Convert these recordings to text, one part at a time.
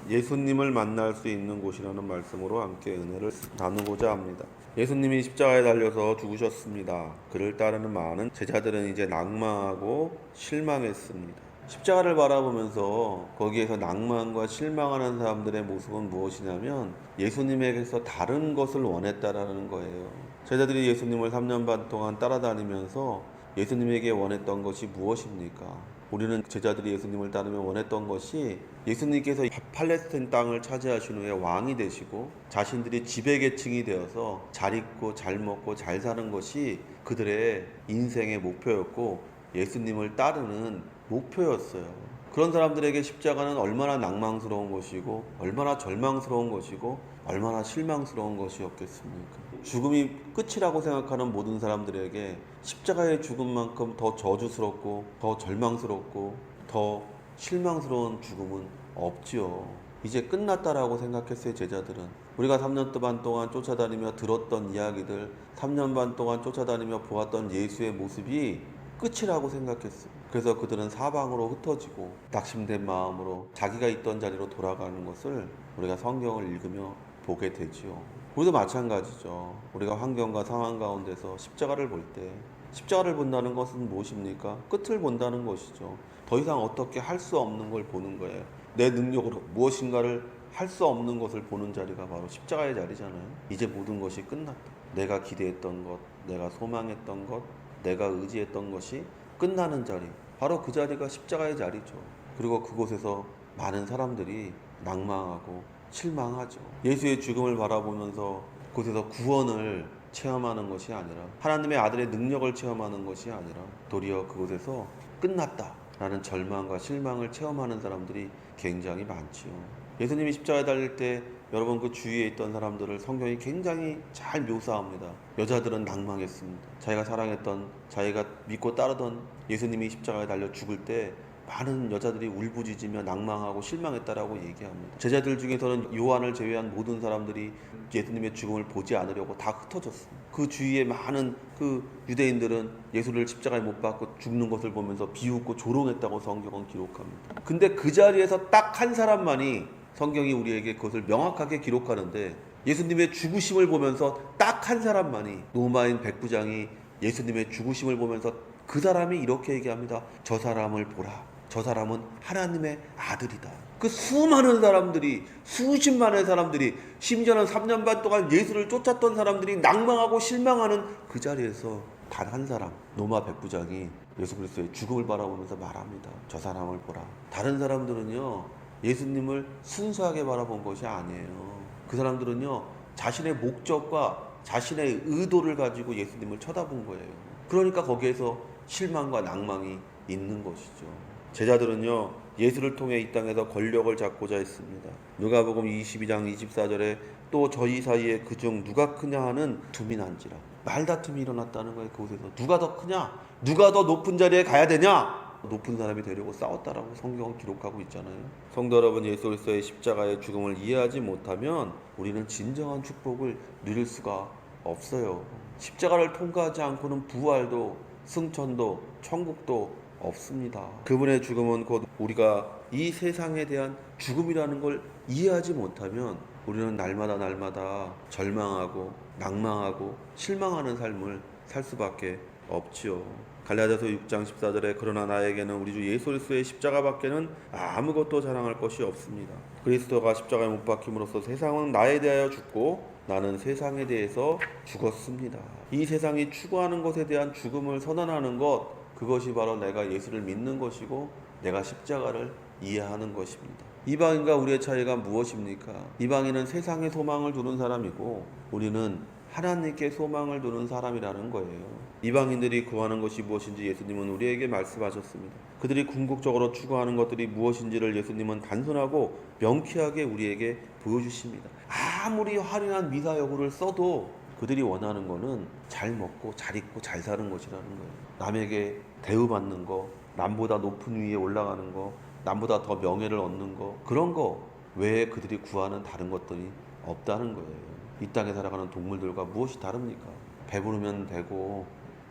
예수님을 만날 수 있는 곳이라는 말씀으로 함께 은혜를 나누고자 합니다. 예수님이 십자가에 달려서 죽으셨습니다. 그를 따르는 많은 제자들은 이제 낭망하고 실망했습니다. 십자가를 바라보면서 거기에서 낭만과 실망하는 사람들의 모습은 무엇이냐면 예수님에게서 다른 것을 원했다라는 거예요. 제자들이 예수님을 3년 반 동안 따라다니면서 예수님에게 원했던 것이 무엇입니까? 우리는 제자들이 예수님을 따르며 원했던 것이 예수님께서 팔레스타인 땅을 차지하신 후에 왕이 되시고 자신들이 지배계층이 되어서 잘 입고 잘 먹고 잘 사는 것이 그들의 인생의 목표였고 예수님을 따르는 목표였어요. 그런 사람들에게 십자가는 얼마나 낭망스러운 것이고 얼마나 절망스러운 것이고 얼마나 실망스러운 것이었겠습니까? 죽음이 끝이라고 생각하는 모든 사람들에게 십자가의 죽음만큼 더 저주스럽고 더 절망스럽고 더 실망스러운 죽음은 없지요. 이제 끝났다라고 생각했어요. 제자들은 우리가 3년 반 동안 쫓아다니며 들었던 이야기들, 3년 반 동안 쫓아다니며 보았던 예수의 모습이 끝이라고 생각했어요. 그래서 그들은 사방으로 흩어지고 낙심된 마음으로 자기가 있던 자리로 돌아가는 것을 우리가 성경을 읽으며 보게 되지요. 우리도 마찬가지죠. 우리가 환경과 상황 가운데서 십자가를 볼 때 십자가를 본다는 것은 무엇입니까? 끝을 본다는 것이죠. 더 이상 어떻게 할 수 없는 걸 보는 거예요. 내 능력으로 무엇인가를 할 수 없는 것을 보는 자리가 바로 십자가의 자리잖아요. 이제 모든 것이 끝났다. 내가 기대했던 것, 내가 소망했던 것, 내가 의지했던 것이 끝나는 자리, 바로 그 자리가 십자가의 자리죠. 그리고 그곳에서 많은 사람들이 낭망하고 실망하죠. 예수의 죽음을 바라보면서 그곳에서 구원을 체험하는 것이 아니라 하나님의 아들의 능력을 체험하는 것이 아니라 도리어 그곳에서 끝났다라는 절망과 실망을 체험하는 사람들이 굉장히 많지요. 예수님이 십자가에 달릴 때 여러분 그 주위에 있던 사람들을 성경이 굉장히 잘 묘사합니다. 여자들은 낭망했습니다. 자기가 사랑했던, 자기가 믿고 따르던 예수님이 십자가에 달려 죽을 때 많은 여자들이 울부짖으며 낭망하고 실망했다라고 얘기합니다. 제자들 중에서는 요한을 제외한 모든 사람들이 예수님의 죽음을 보지 않으려고 다 흩어졌습니다. 그 주위에 많은 그 유대인들은 예수를 십자가에 못 박고 죽는 것을 보면서 비웃고 조롱했다고 성경은 기록합니다. 근데 그 자리에서 딱 한 사람만이 성경이 우리에게 그것을 명확하게 기록하는데 예수님의 죽으심을 보면서 딱 한 사람만이 로마인 백부장이 예수님의 죽으심을 보면서 그 사람이 이렇게 얘기합니다. 저 사람을 보라. 저 사람은 하나님의 아들이다. 그 수많은 사람들이 수십만의 사람들이 심지어는 3년 반 동안 예수를 쫓았던 사람들이 낭망하고 실망하는 그 자리에서 단 한 사람 로마 백부장이 예수 그리스도의 죽음을 바라보면서 말합니다. 저 사람을 보라. 다른 사람들은요 예수님을 순수하게 바라본 것이 아니에요. 그 사람들은요 자신의 목적과 자신의 의도를 가지고 예수님을 쳐다본 거예요. 그러니까 거기에서 실망과 낭망이 있는 것이죠. 제자들은요 예수를 통해 이 땅에서 권력을 잡고자 했습니다. 누가복음 22장 24절에 또 저희 사이에 그중 누가 크냐 하는 두미 난지라. 말다툼이 일어났다는 거예요. 그곳에서 누가 더 크냐, 누가 더 높은 자리에 가야 되냐, 높은 사람이 되려고 싸웠다라고 성경은 기록하고 있잖아요. 성도 여러분, 예수 그리스도의 십자가의 죽음을 이해하지 못하면 우리는 진정한 축복을 누릴 수가 없어요. 십자가를 통과하지 않고는 부활도 승천도 천국도 없습니다. 그분의 죽음은 곧 우리가 이 세상에 대한 죽음이라는 걸 이해하지 못하면 우리는 날마다 절망하고 낭망하고 실망하는 삶을 살 수밖에 없지요. 갈라디아서 6장 14절에 그러나 나에게는 우리 주 예수 그리스도의 십자가밖에는 아무것도 자랑할 것이 없습니다. 그리스도가 십자가에 못 박힘으로써 세상은 나에 대하여 죽고 나는 세상에 대해서 죽었습니다. 이 세상이 추구하는 것에 대한 죽음을 선언하는 것, 그것이 바로 내가 예수를 믿는 것이고 내가 십자가를 이해하는 것입니다. 이방인과 우리의 차이가 무엇입니까? 이방인은 세상에 소망을 두는 사람이고 우리는 하나님께 소망을 두는 사람이라는 거예요. 이방인들이 구하는 것이 무엇인지 예수님은 우리에게 말씀하셨습니다. 그들이 궁극적으로 추구하는 것들이 무엇인지를 예수님은 단순하고 명쾌하게 우리에게 보여주십니다. 아무리 화려한 미사여구를 써도 그들이 원하는 거는 잘 먹고 잘 입고 잘 사는 것이라는 거예요. 남에게 대우받는 거, 남보다 높은 위에 올라가는 거, 남보다 더 명예를 얻는 거, 그런 거 외에 그들이 구하는 다른 것들이 없다는 거예요. 이 땅에 살아가는 동물들과 무엇이 다릅니까? 배부르면 되고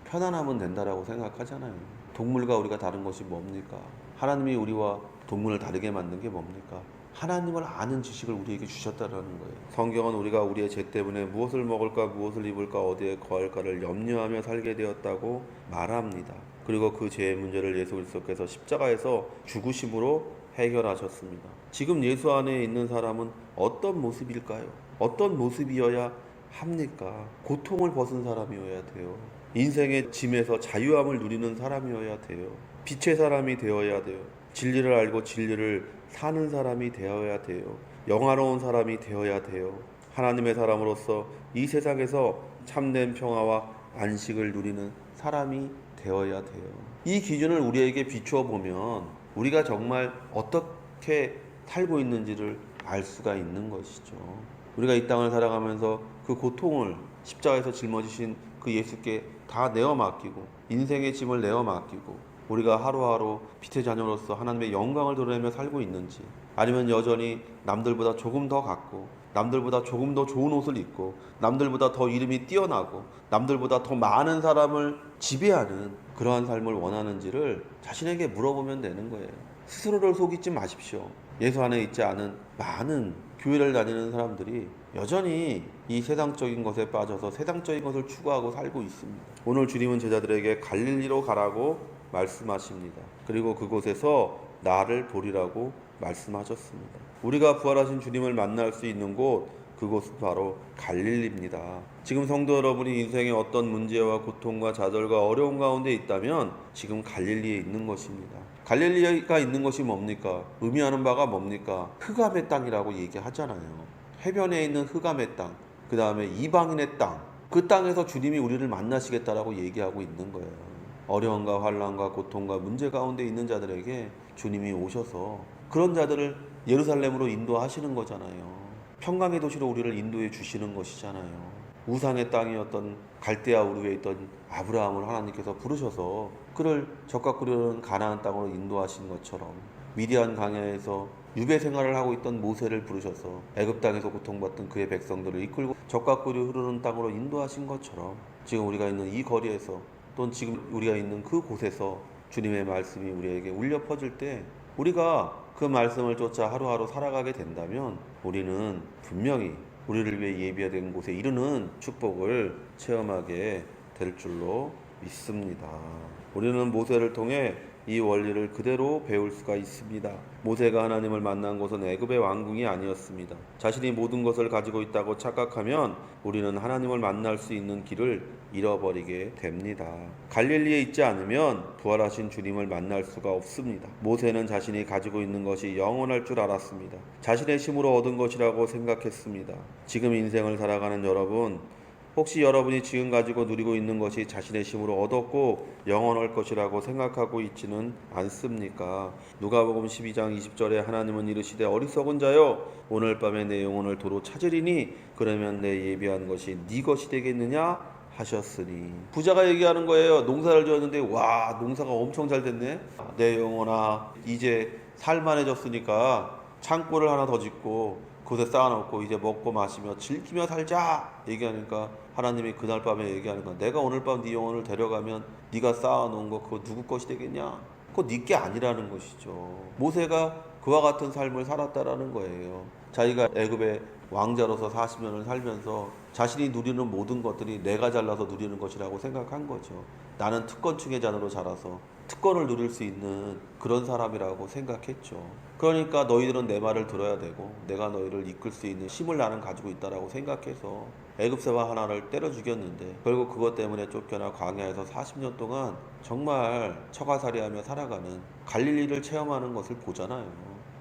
편안하면 된다라고 생각하잖아요. 동물과 우리가 다른 것이 뭡니까? 하나님이 우리와 동물을 다르게 만든 게 뭡니까? 하나님을 아는 지식을 우리에게 주셨다는 거예요. 성경은 우리가 우리의 죄 때문에 무엇을 먹을까 무엇을 입을까 어디에 거할까를 염려하며 살게 되었다고 말합니다. 그리고 그 죄의 문제를 예수 그리스도께서 십자가에서 죽으심으로 해결하셨습니다. 지금 예수 안에 있는 사람은 어떤 모습일까요? 어떤 모습이어야 합니까? 고통을 벗은 사람이어야 돼요. 인생의 짐에서 자유함을 누리는 사람이어야 돼요. 빛의 사람이 되어야 돼요. 진리를 알고 진리를 사는 사람이 되어야 돼요. 영화로운 사람이 되어야 돼요. 하나님의 사람으로서 이 세상에서 참된 평화와 안식을 누리는 사람이 되어야 돼요. 이 기준을 우리에게 비추어 보면 우리가 정말 어떻게 살고 있는지를 알 수가 있는 것이죠. 우리가 이 땅을 살아가면서 그 고통을 십자가에서 짊어지신 그 예수께 다 내어 맡기고 인생의 짐을 내어 맡기고 우리가 하루하루 빛의 자녀로서 하나님의 영광을 드러내며 살고 있는지, 아니면 여전히 남들보다 조금 더 갖고 남들보다 조금 더 좋은 옷을 입고 남들보다 더 이름이 뛰어나고 남들보다 더 많은 사람을 지배하는 그러한 삶을 원하는지를 자신에게 물어보면 되는 거예요. 스스로를 속이지 마십시오. 예수 안에 있지 않은 많은 교회를 다니는 사람들이 여전히 이 세상적인 것에 빠져서 세상적인 것을 추구하고 살고 있습니다. 오늘 주님은 제자들에게 갈릴리로 가라고 말씀하십니다. 그리고 그곳에서 나를 보리라고 말씀하셨습니다. 우리가 부활하신 주님을 만날 수 있는 곳, 그곳은 바로 갈릴리입니다. 지금 성도 여러분이 인생의 어떤 문제와 고통과 좌절과 어려움 가운데 있다면 지금 갈릴리에 있는 것입니다. 갈릴리가 있는 것이 뭡니까? 의미하는 바가 뭡니까? 흑암의 땅이라고 얘기하잖아요. 해변에 있는 흑암의 땅, 그 다음에 이방인의 땅, 그 땅에서 주님이 우리를 만나시겠다라고 얘기하고 있는 거예요. 어려움과 환난과 고통과 문제 가운데 있는 자들에게 주님이 오셔서 그런 자들을 예루살렘으로 인도하시는 거잖아요. 평강의 도시로 우리를 인도해 주시는 것이잖아요. 우상의 땅이었던 갈대아 우르에 있던 아브라함을 하나님께서 부르셔서 그를 적과 꿀이 가나안 땅으로 인도하신 것처럼, 미디안 광야에서 유배 생활을 하고 있던 모세를 부르셔서 애굽 땅에서 고통받던 그의 백성들을 이끌고 적과 꿀이 흐르는 땅으로 인도하신 것처럼, 지금 우리가 있는 이 거리에서 또는 지금 우리가 있는 그 곳에서 주님의 말씀이 우리에게 울려 퍼질 때 우리가 그 말씀을 쫓아 하루하루 살아가게 된다면 우리는 분명히 우리를 위해 예비된 곳에 이르는 축복을 체험하게 될 줄로 믿습니다. 우리는 모세를 통해 이 원리를 그대로 배울 수가 있습니다. 모세가 하나님을 만난 곳은 애굽의 왕궁이 아니었습니다. 자신이 모든 것을 가지고 있다고 착각하면 우리는 하나님을 만날 수 있는 길을 잃어버리게 됩니다. 갈릴리에 있지 않으면 부활하신 주님을 만날 수가 없습니다. 모세는 자신이 가지고 있는 것이 영원할 줄 알았습니다. 자신의 힘으로 얻은 것이라고 생각했습니다. 지금 인생을 살아가는 여러분, 혹시 여러분이 지금 가지고 누리고 있는 것이 자신의 힘으로 얻었고 영원할 것이라고 생각하고 있지는 않습니까? 누가복음 12장 20절에 하나님은 이르시되 어리석은 자여 오늘 밤에 내 영혼을 도로 찾으리니 그러면 내 예비한 것이 네 것이 되겠느냐 하셨으니. 부자가 얘기하는 거예요. 농사를 지었는데 와, 농사가 엄청 잘 됐네. 내 영혼아, 이제 살만해졌으니까 창고를 하나 더 짓고 그곳에 쌓아놓고 이제 먹고 마시며 즐기며 살자 얘기하니까 하나님이 그날 밤에 얘기하는 건, 내가 오늘 밤 네 영혼을 데려가면 네가 쌓아놓은 거 그거 누구 것이 되겠냐? 그거 네 게 아니라는 것이죠. 모세가 그와 같은 삶을 살았다라는 거예요. 자기가 애굽의 왕자로서 40년을 살면서 자신이 누리는 모든 것들이 내가 잘나서 누리는 것이라고 생각한 거죠. 나는 특권층의 자녀로 자라서 특권을 누릴 수 있는 그런 사람이라고 생각했죠. 그러니까 너희들은 내 말을 들어야 되고 내가 너희를 이끌 수 있는 힘을 나는 가지고 있다라고 생각해서 애굽새와 하나를 때려 죽였는데, 결국 그것 때문에 쫓겨나 광야에서 40년 동안 정말 처가살이하며 살아가는 갈릴리를 체험하는 것을 보잖아요.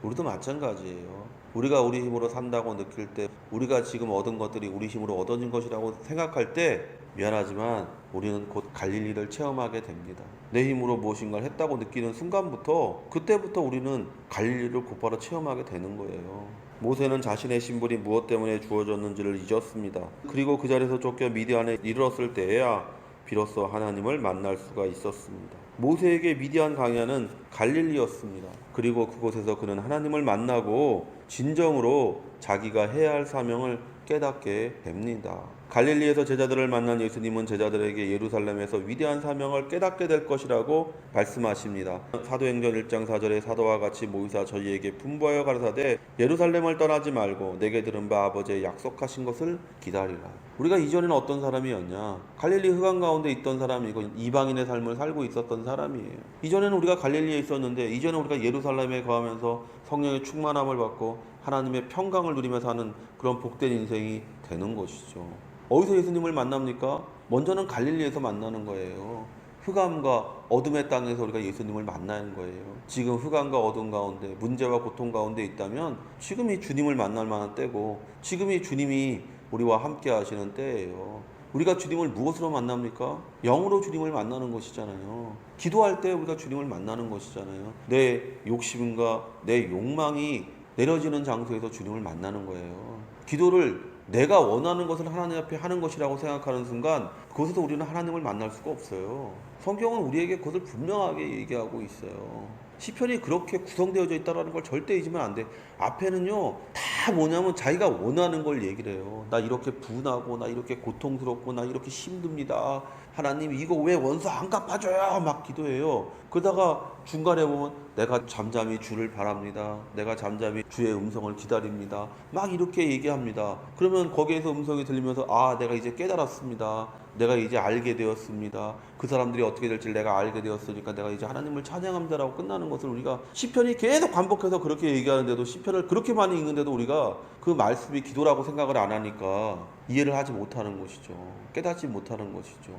우리도 마찬가지예요. 우리가 우리 힘으로 산다고 느낄 때, 우리가 지금 얻은 것들이 우리 힘으로 얻어진 것이라고 생각할 때 미안하지만 우리는 곧 갈릴리를 체험하게 됩니다. 내 힘으로 무엇인가를 했다고 느끼는 순간부터, 그때부터 우리는 갈릴리를 곧바로 체험하게 되는 거예요. 모세는 자신의 신분이 무엇 때문에 주어졌는지를 잊었습니다. 그리고 그 자리에서 쫓겨 미디안에 이르렀을 때에야 비로소 하나님을 만날 수가 있었습니다. 모세에게 미디안 광야는 갈릴리였습니다. 그리고 그곳에서 그는 하나님을 만나고 진정으로 자기가 해야 할 사명을 깨닫게 됩니다. 갈릴리에서 제자들을 만난 예수님은 제자들에게 예루살렘에서 위대한 사명을 깨닫게 될 것이라고 말씀하십니다. 사도행전 1장 4절에 사도와 같이 모이사 저희에게 분부하여 가라사대 예루살렘을 떠나지 말고 내게 들은 바 아버지의 약속하신 것을 기다리라. 우리가 이전에는 어떤 사람이었냐? 갈릴리 흑암 가운데 있던 사람이고 이방인의 삶을 살고 있었던 사람이에요. 이전에는 우리가 갈릴리에 있었는데 이제는 우리가 예루살렘에 거하면서 성령의 충만함을 받고 하나님의 평강을 누리며 사는 그런 복된 인생이 되는 것이죠. 어디서 예수님을 만납니까? 먼저는 갈릴리에서 만나는 거예요. 흑암과 어둠의 땅에서 우리가 예수님을 만나는 거예요. 지금 흑암과 어둠 가운데 문제와 고통 가운데 있다면 지금이 주님을 만날 만한 때고 지금이 주님이 우리와 함께 하시는 때예요. 우리가 주님을 무엇으로 만납니까? 영으로 주님을 만나는 것이잖아요. 기도할 때 우리가 주님을 만나는 것이잖아요. 내 욕심과 내 욕망이 내려지는 장소에서 주님을 만나는 거예요. 기도를 내가 원하는 것을 하나님 앞에 하는 것이라고 생각하는 순간 그것에서 우리는 하나님을 만날 수가 없어요. 성경은 우리에게 그것을 분명하게 얘기하고 있어요. 시편이 그렇게 구성되어져 있다는 걸 절대 잊으면 안 돼. 앞에는요 다 뭐냐면 자기가 원하는 걸 얘기를 해요. 나 이렇게 분하고 나 이렇게 고통스럽고 나 이렇게 힘듭니다. 하나님 이거 왜 원수 안 갚아줘요? 막 기도해요. 그러다가 중간에 보면 내가 잠잠히 주를 바랍니다. 내가 잠잠히 주의 음성을 기다립니다. 막 이렇게 얘기합니다. 그러면 거기에서 음성이 들리면서 아 내가 이제 깨달았습니다. 내가 이제 알게 되었습니다. 그 사람들이 어떻게 될지 내가 알게 되었으니까 내가 이제 하나님을 찬양합니다라고 끝나는 것을 우리가 시편이 계속 반복해서 그렇게 얘기하는데도 시편을 그렇게 많이 읽는데도 우리가 그 말씀이 기도라고 생각을 안 하니까 이해를 하지 못하는 것이죠. 깨닫지 못하는 것이죠.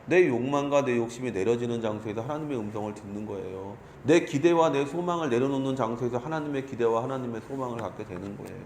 내 욕망과 내 욕심이 내려지는 장소에서 하나님의 음성을 듣는 거예요. 내 기대와 내 소망을 내려놓는 장소에서 하나님의 기대와 하나님의 소망을 갖게 되는 거예요.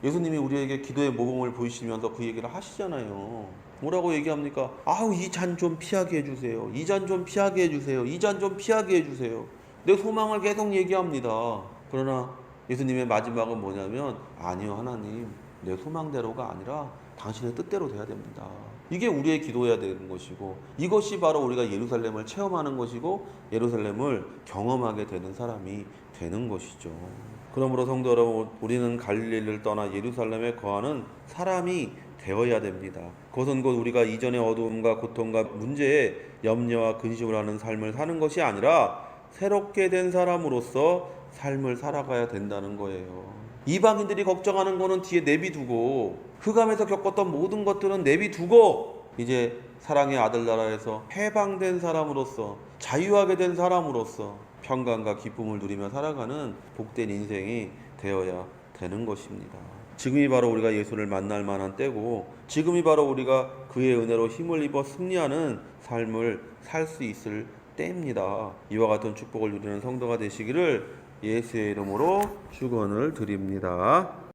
예수님이 우리에게 기도의 모범을 보이시면서 그 얘기를 하시잖아요. 뭐라고 얘기합니까? 아우 이 잔 좀 피하게 해주세요. 이 잔 좀 피하게 해주세요. 이 잔 좀 피하게 해주세요. 내 소망을 계속 얘기합니다. 그러나 예수님의 마지막은 뭐냐면 아니요 하나님 내 소망대로가 아니라 당신의 뜻대로 돼야 됩니다. 이게 우리의 기도해야 되는 것이고 이것이 바로 우리가 예루살렘을 체험하는 것이고 예루살렘을 경험하게 되는 사람이 되는 것이죠. 그러므로 성도 여러분 우리는 갈릴리를 떠나 예루살렘에 거하는 사람이 되어야 됩니다. 그것은 곧 우리가 이전의 어두움과 고통과 문제에 염려와 근심을 하는 삶을 사는 것이 아니라 새롭게 된 사람으로서 삶을 살아가야 된다는 거예요. 이방인들이 걱정하는 거는 뒤에 내비두고 흑암에서 겪었던 모든 것들은 내비두고 이제 사랑의 아들 나라에서 해방된 사람으로서 자유하게 된 사람으로서 평강과 기쁨을 누리며 살아가는 복된 인생이 되어야 되는 것입니다. 지금이 바로 우리가 예수를 만날 만한 때고 지금이 바로 우리가 그의 은혜로 힘을 입어 승리하는 삶을 살 수 있을 때입니다. 이와 같은 축복을 누리는 성도가 되시기를 예수의 이름으로 축원을 드립니다.